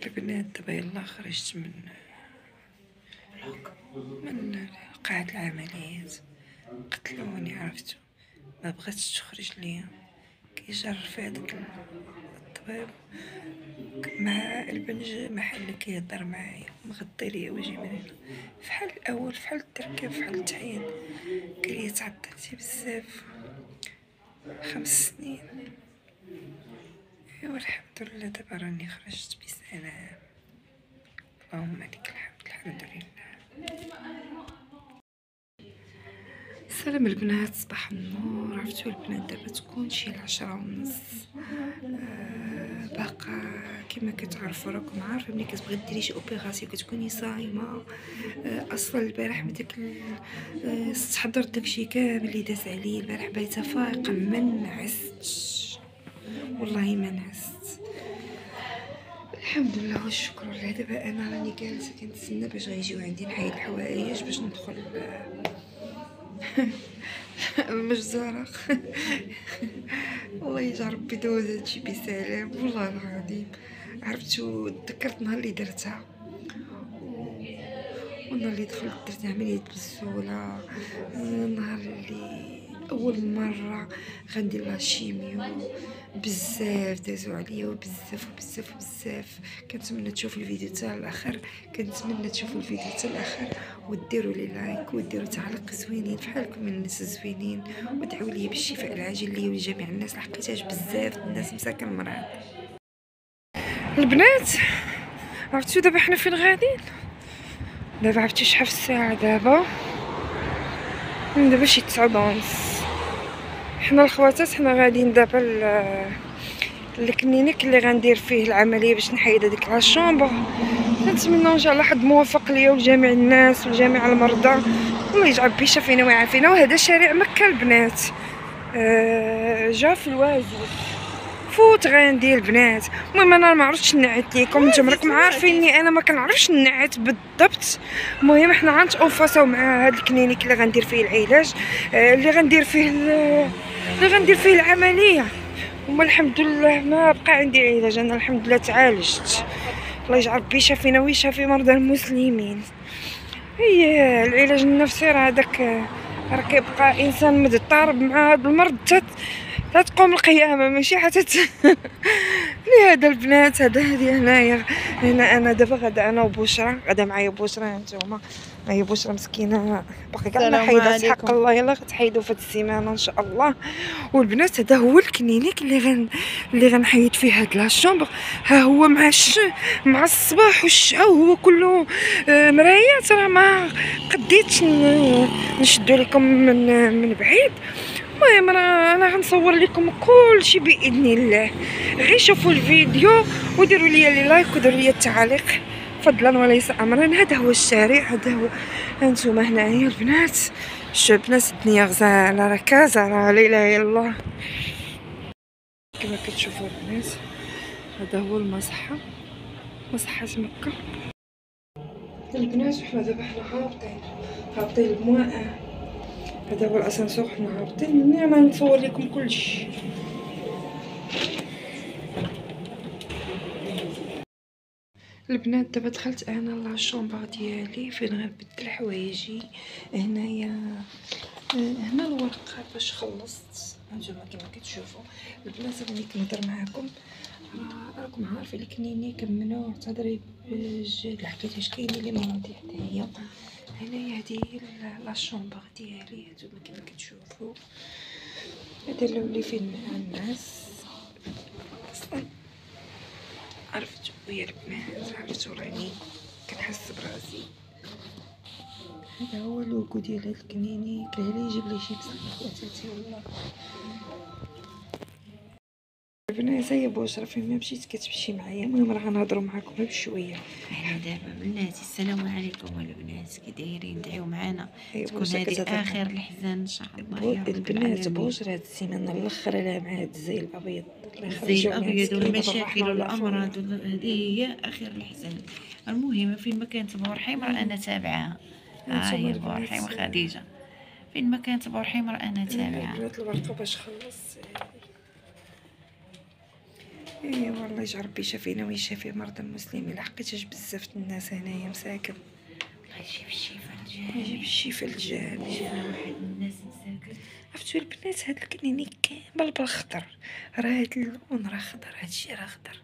البنات دابا يلا خرجت من قاعة العمليات. قتلوني عرفتو، ما بغاتش تخرج ليا. كيجر في هذاك الطبيب مع البنج محل كيهضر معايا مغطي ليا وجهي من هنا، فحال الاول فحال التركيب فحال التحيين. قالي تعطلتي بزاف 5 سنين. ايوا الحمد لله دابا راني خرجت بسلام، اللهم لك الحمد. الحمد لله. سلام البنات، صباح النور. عرفتوا البنات دابا تكون شي 10:30. باقا كما كتعرفوا راكم عارفين ملي كتبغي ديري شي اوبيراسيون كتكوني صايمه. اصلا البارح بداك استحضر داكشي كامل اللي داز عليا البارح، بايته فايقه ما نعستش والله ما نعست. الحمد لله والشكر لله. دابا انا راني جالسه كنتسنى باش غيجيو عندي نحيد الحوايج باش ندخل المجزرة. والله يجعل ربي دوز هادشي بسلام والله العظيم. عرفتو تذكرت نهار اللي درتها والنهار اللي دخلت درت عملية بالزولة، النهار اللي اول مرة غندير لا شيميو. بزاف دازو عليا وبزاف وبزاف وبزاف. كنتمنى تشوفوا الفيديو حتى الاخر، كنتمنى تشوفوا الفيديو حتى الاخر وديروا لي لايك وديروا تعليق زوينين فحالكم من الناس الزوينين، ودعوا لي بالشفاء العاجل لي ولجميع الناس لحقيتاش بزاف الناس مساكن مرض. البنات عرفتوا دابا حنا فين غاديين؟ دابا عرفتي شحال في الساعه؟ دابا شي 9:30. حنا الخواتات حنا غاديين دابا الكلينيك اللي غندير فيه العمليه باش نحيد هذيك لا شومبر. نتمنى ان شاء الله حد موفق ليا ولجميع الناس ولجميع المرضى، الله يجعل بيشافينا ويعافينا. وهذا شارع مكه البنات، جا في الوازي فوت غندير البنات. المهم انا ما عرفتش نعت ليكم، نتوما راكم عارفيني انا ما كنعرفش نعت بالضبط. المهم حنا غنتوفاصاو مع هذا الكلينيك اللي غندير فيه العلاج، اللي غندير فيه العمليه. وما الحمد لله ما بقى عندي علاج، انا الحمد لله تعالجت. الله يجعل ربي يشافينا ويشافي مرضى المسلمين. هي العلاج النفسي راه داك راه كيبقى انسان مضطرب مع هذا المرض لا تقوم القيامه ماشي حتى لهذا البنات. هذه هنا انا دابا غدا انا وبشرى، غدا معايا بشرى هانتوما. هي بشرى مسكينه باقي كاع ما حيدات حق الله، يلا غتحيدوا في هاد السيمانه ان شاء الله. والبنات هذا هو الكلينيك اللي غنحيد فيه هاد لا شومبر. ها هو مع الصباح والشعاع وهو كله مرايات. راه ما قديتش نشدو لكم من بعيد. المهم انا غنصور لكم كل شيء باذن الله. غير شوفوا الفيديو وديروا لي لايك وديروا لي التعليق فضلا وليس امرا. هذا هو الشارع، هذا هو. هانتوما هنايا البنات، شوف ناس الدنيا غزاله راه كازا راه لا اله الا الله. كما كتشوفوا البنات هذا هو المصحه، مصحه مكه البنات. وحنا دابا هابطين المواء. هذا هو الاسانسور، حنا هابطين مني. انا نصور لكم كلشي. البنات دابا دخلت انا لا شومبر ديالي فين غنبدل حوايجي. هنايا هنا الورقه باش خلصت. هانتوما كما كتشوفوا البنات راني كنهضر معاكم. راكم عارفين الكلينيك ممنوع تهضري بجد لحقيتاش كاينين لي مواضيع حتى هي. هنايا هادي هي لا شومبر ديالي. هانتوما كما كتشوفوا هذا اللي فين الناس اصلا. عرفتوا يا البنات، عرفتوا راني كنحس براسي. هذا هو اللوغو ديال هاد الكلينيك. اللي يجيب لي شي بصح خواتاتي والله. البنات هي بشرى فين ما مشيت كتمشي معايا. المهم راه غنهضروا معاكم غير بشويه. احنا دابا بناتي السلام عليكم البنات، كي دايرين؟ دعيو معنا تكون هذه اخر الحزن ان شاء الله يا رب البنات. بشرى هاد السيمانه الاخر لها مع هاد الزي الابيض، الزي الابيض والمشاكل والامراض، هذه هي اخر الحزن. المهم فين ما كانت بورحيم راه انا تابعاها. هي بورحيم خديجه فين ما كانت بورحيم راه انا تابعاها. الورقه باش خلص. اي والله يجعل ربي يشافينا ويشافي مرضى المسلمين، لحقيتاش بزاف الناس هنايا مساكن. الله يجيب الشفاء الجامع. يجيب الشفاء الجامع. شفنا واحد الناس مساكن. عرفتو البنات هاد الكنيني كامل بالخضر، راه هاد اللون راه خضر، هادشي راه خضر.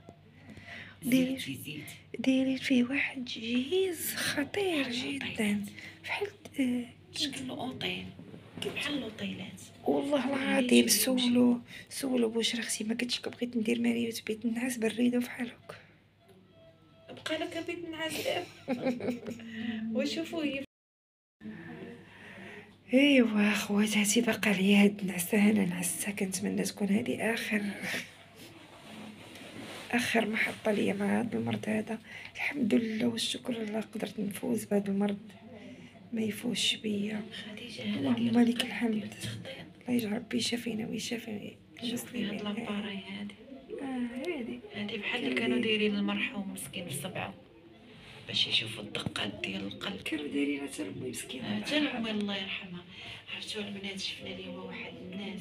دايرين فيه واحد جهيز خطير جدا بحال شكل اوطيل، بحال الاوطيلات. والله العظيم. سولو واش اختي ما قلتش بغيت ندير مريوت بيت النعاس بريده بحال هكا. بقى لك بيت النعاس وشوفوا هي. ايوا خواتاتي بقى ليا هاد النعسه، انا نعسه كنتمنى تكون هذه اخر محطه ليا مع هذا المرض هذا. الحمد لله والشكر لله قدرت نفوز بهذا المرض، ما يفوش بيا. اللهم لك الحمد. الله يجعل ربي يشافينا ويشافي المسلمين. هاد لاباراي هادي هادي بحال اللي كانوا دايرين المرحوم مسكين في صبعه باش يشوفوا الدقات ديال القلب. كانوا دايرينها حتى لامي مسكينه، حتى لامي الله يرحمها. عرفتوا البنات شفنا اليوم واحد الناس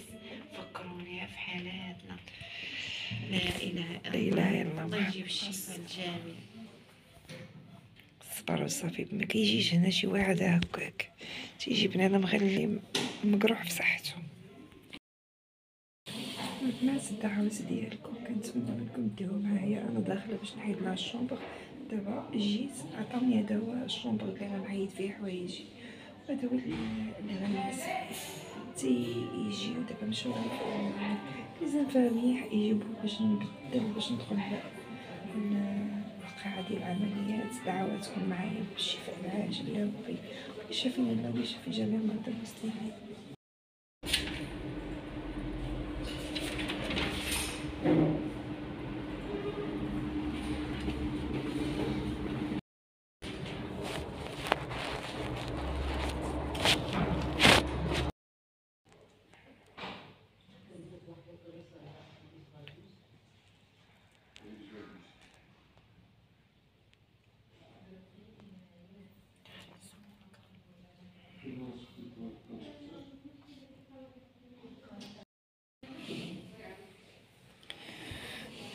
فكروني في حالاتنا. لا اله الا الله. الله يجيب الشفاء الجامع. صبر وصافي. ما كيجيش هنا شي واحد هكاك، تيجي بنادم غير اللي مقروح في صحته. البنات الدعوات ديالكم كنتمنى منكم ديروا معايا. انا داخله باش نحيد لها الشومبر. دابا جيت عطاوني هذا هو الشومبر اللي انا نحيد فيه حوايجي، وهذا هو اللي غنعس تيجيو دابا نمشيو لي زانفامي يجيبو باش نبدل باش ندخل القاعة ديال العمليات. دعواتكم معايا بالشفاء العاجل يا ربي، ويشافينا الله ويشافي جميع مرضى المسلمين.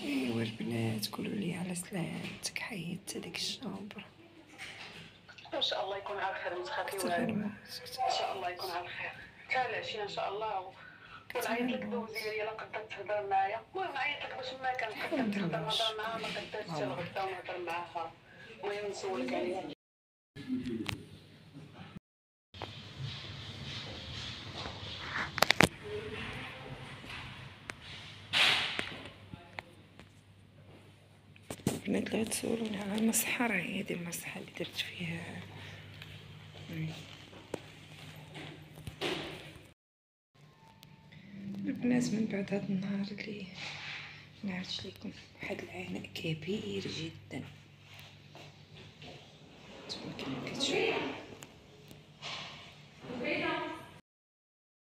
ايوا البنات قولوا لي على سلامتك، حيدت هذيك الشامبر. ان شاء الله يكون على خير، ما تخافي والو. ان شاء الله يكون على خير. حتى العشيه ان شاء الله. ونعيط لك دوزي لي الا قدرت تهضر معايا. المهم نعيط لك باش ما كنقدر نهضر معاها، ما قدرتش حتى الغدا ونهضر معاها. المهم نسولك عليها. البنات اللي غتسولوني على المصحة، راه هي هادي المصحة اللي درت فيها. البنات من بعد هاد النهار اللي نعرفش ليكم واحد العناء كبير جدا، نتوما كما كتشوفوا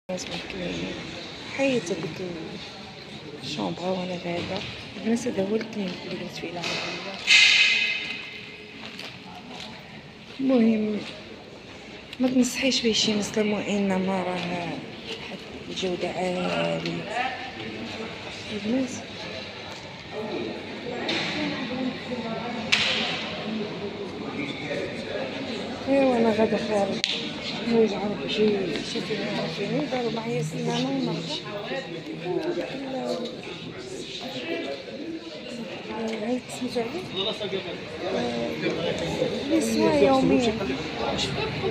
لازم حيت هاديك الشومبر وانا بعدا. البنات هذا هو الكلينيك اللي درت فيه العملية. المهم ما تنصحيش بيه شي مسلم، وانما راه واحد الجودة عالية البنات. ايوا انا غادا خارج ويجعل ربي يشافيني ويعافيني. داروا معايا سنانة ونرجع هاي سميتو عليه سوا يوميا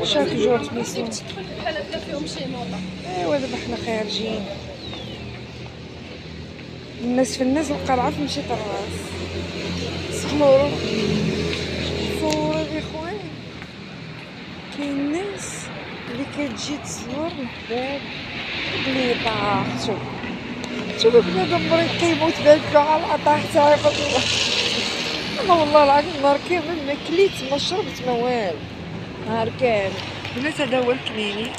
شاك جور تميسون. ايوا دابا حنا خارجين الناس في الناس القرعه في مشيت الراس. صوروا يا خويا، كاين ناس اللي كتجي تصور الحباب اللي طاحتو. شوفوا بنادم مريض كيموت بالكو على العطا حتى يفضل الله. انا والله العظيم نهار كامل ما كليت ما شربت ما والو، نهار كامل. بنات هذا هو الكلينيك.